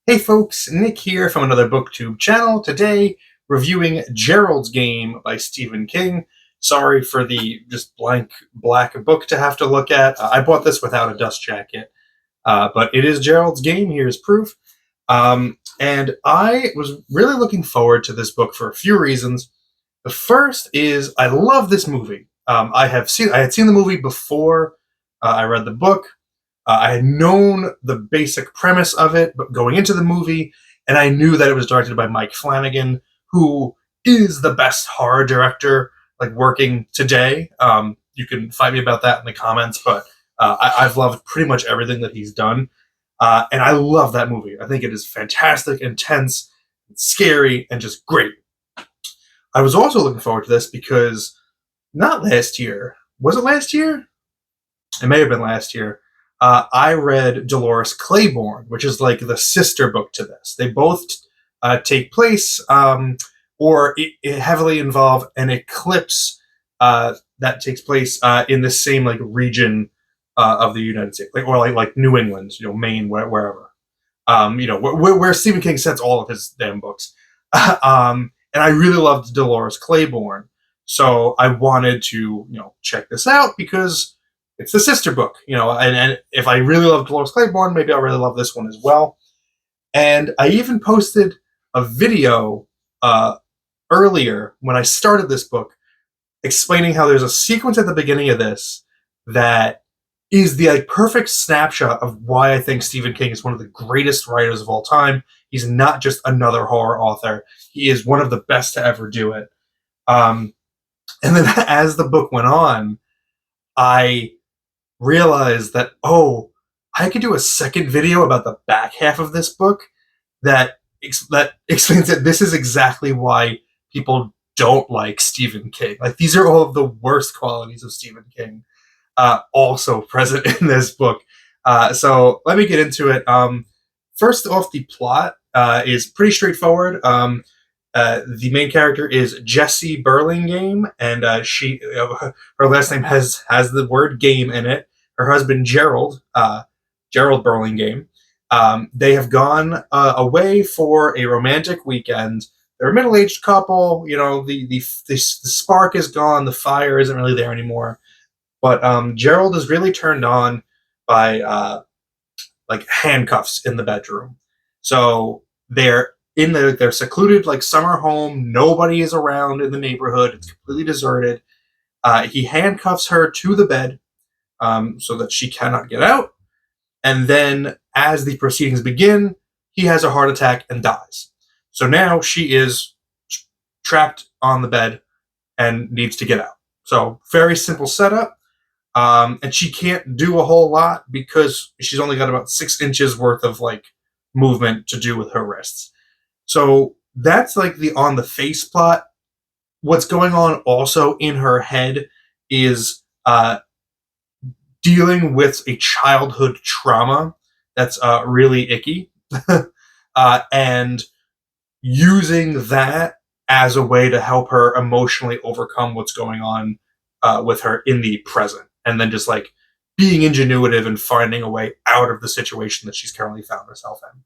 Hey folks, Nick here from Another BookTube channel. Today, reviewing Gerald's Game by Stephen King. Sorry for the just blank black book to have to look at. I bought this without a dust jacket, but it is Gerald's Game. Here's proof. And I was really looking forward to this book for a few reasons. The first is I love this movie. I had seen the movie before I read the book. I had known the basic premise of it, but going into the movie, and I knew that it was directed by Mike Flanagan, who is the best horror director like working today. You can fight me about that in the comments, but I've loved pretty much everything that he's done, and I love that movie. I think it is fantastic, intense, scary, and just great. I was also looking forward to this because not last year. Was it last year? It may have been last year. I read Dolores Claiborne, which is like the sister book to this. They both take place or it heavily involve an eclipse that takes place in the same like region of the United States, like New England, Maine, wherever. Where Stephen King sets all of his damn books. And I really loved Dolores Claiborne, so I wanted to check this out because it's the sister book, and if I really love Dolores Claiborne, maybe I'll really love this one as well. And I even posted a video earlier when I started this book explaining how there's a sequence at the beginning of this that is the perfect snapshot of why I think Stephen King is one of the greatest writers of all time. He's not just another horror author. He is one of the best to ever do it. And then as the book went on, I realized that, I could do a second video about the back half of this book that explains that this is exactly why people don't like Stephen King. Like, these are all of the worst qualities of Stephen King also present in this book. So let me get into it. First off, the plot is pretty straightforward. The main character is Jessie Burlingame, and her last name has the word game in it. Her husband Gerald Burlingame. They have gone away for a romantic weekend. They're a middle-aged couple. The spark is gone. The fire isn't really there anymore. But Gerald is really turned on by like handcuffs in the bedroom. So they're in their secluded like summer home. Nobody is around in the neighborhood. It's completely deserted. He handcuffs her to the bed so that she cannot get out. And then as the proceedings begin, he has a heart attack and dies. So now she is trapped on the bed and needs to get out. So very simple setup. And she can't do a whole lot because she's only got about 6 inches worth of like movement to do with her wrists. So that's like the on the face plot. What's going on also in her head is dealing with a childhood trauma that's really icky, and using that as a way to help her emotionally overcome what's going on with her in the present, and then just like being ingenuitive and finding a way out of the situation that she's currently found herself in.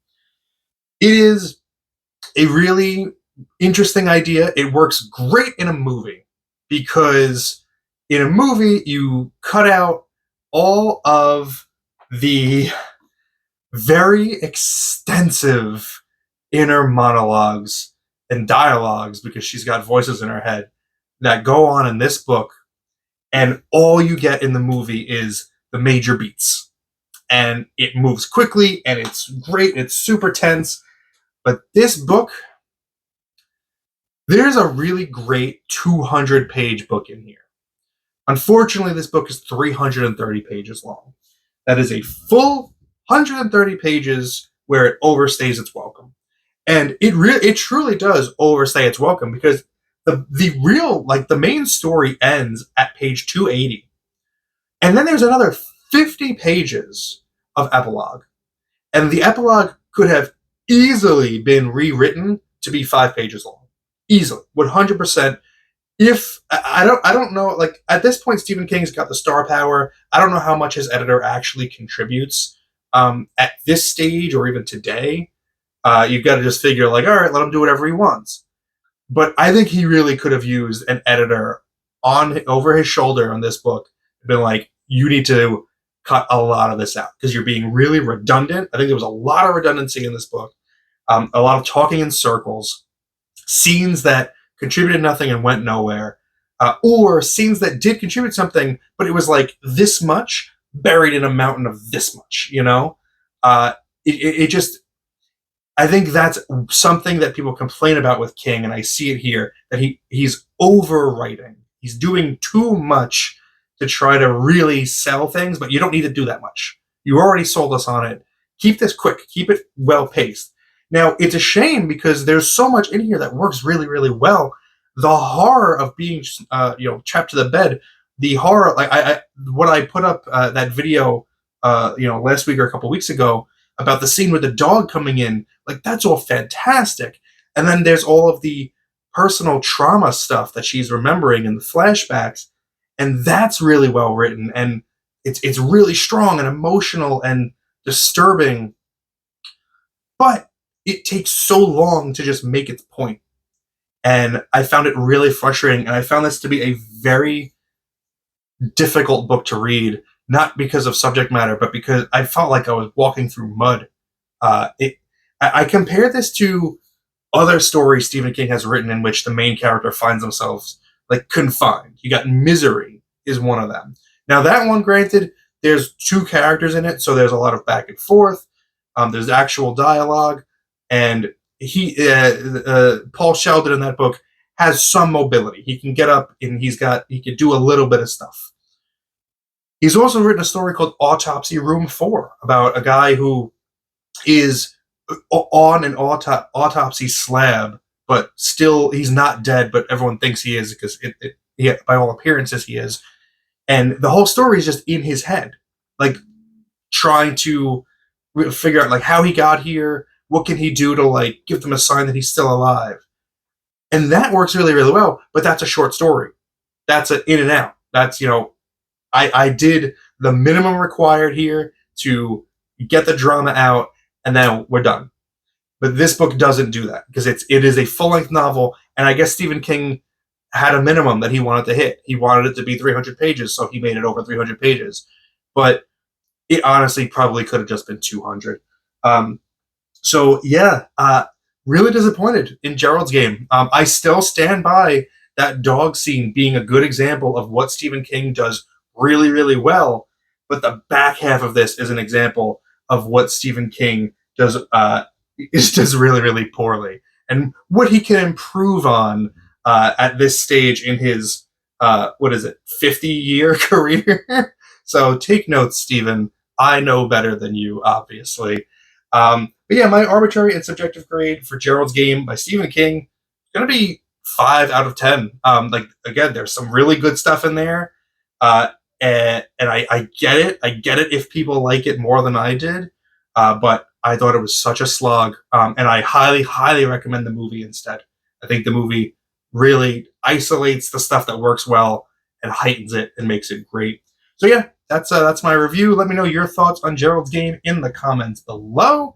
It is a really interesting idea. It works great in a movie because in a movie you cut out all of the very extensive inner monologues and dialogues, because she's got voices in her head that go on in this book, and all you get in the movie is the major beats. And it moves quickly, and it's great, it's super tense. But this book, there's a really great 200-page book in here. Unfortunately, this book is 330 pages long. That is a full 130 pages where it overstays its welcome. And it truly does overstay its welcome, because the main story ends at page 280. And then there's another 50 pages of epilogue. And the epilogue could have easily been rewritten to be 5 pages long. Easily. 100%. If I don't know, like at this point, Stephen King's got the star power. I don't know how much his editor actually contributes at this stage or even today. you've got to just figure like, all right, let him do whatever he wants. But I think he really could have used an editor on over his shoulder on this book and been like, you need to cut a lot of this out because you're being really redundant. I think there was a lot of redundancy in this book, a lot of talking in circles, scenes that contributed nothing and went nowhere, or scenes that did contribute something, but it was like this much buried in a mountain of this much, you know? It just, I think that's something that people complain about with King, and I see it here, that he's overwriting. He's doing too much to try to really sell things, but you don't need to do that much. You already sold us on it. Keep this quick. Keep it well paced. Now, it's a shame because there's so much in here that works really, really well. The horror of being, trapped to the bed, the horror, like what I put up that video, last week or a couple weeks ago about the scene with the dog coming in, like that's all fantastic. And then there's all of the personal trauma stuff that she's remembering in the flashbacks, and that's really well written, and it's really strong and emotional and disturbing. But it takes so long to just make its point. And I found it really frustrating, and I found this to be a very difficult book to read, not because of subject matter, but because I felt like I was walking through mud. I compare this to other stories Stephen King has written in which the main character finds themselves like confined. You got Misery is one of them. Now that one, granted, there's two characters in it, so there's a lot of back and forth. There's actual dialogue, and Paul Sheldon in that book has some mobility. He can get up and he can do a little bit of stuff. He's also written a story called Autopsy Room 4 about a guy who is on an autopsy slab, but still he's not dead, but everyone thinks he is because by all appearances he is. And the whole story is just in his head, like trying to figure out like how he got here, what can he do to like give them a sign that he's still alive. And that works really, really well, but that's a short story. That's an in and out. That's, I did the minimum required here to get the drama out, and then we're done. But this book doesn't do that because it is a full-length novel, and I guess Stephen King had a minimum that he wanted to hit. He wanted it to be 300 pages, so he made it over 300 pages. But it honestly probably could have just been 200. Really disappointed in Gerald's Game. I still stand by that dog scene being a good example of what Stephen King does really, really well. But the back half of this is an example of what Stephen King does really, really poorly, and what he can improve on at this stage in his 50-year career. So take notes, Stephen. I know better than you, obviously. But yeah, my arbitrary and subjective grade for Gerald's Game by Stephen King is going to be 5 out of 10. Again, there's some really good stuff in there. And I get it. I get it if people like it more than I did. But I thought it was such a slog. And I highly, highly recommend the movie instead. I think the movie really isolates the stuff that works well and heightens it and makes it great. So yeah, that's my review. Let me know your thoughts on Gerald's Game in the comments below.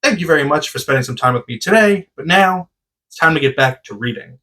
Thank you very much for spending some time with me today. But now it's time to get back to reading.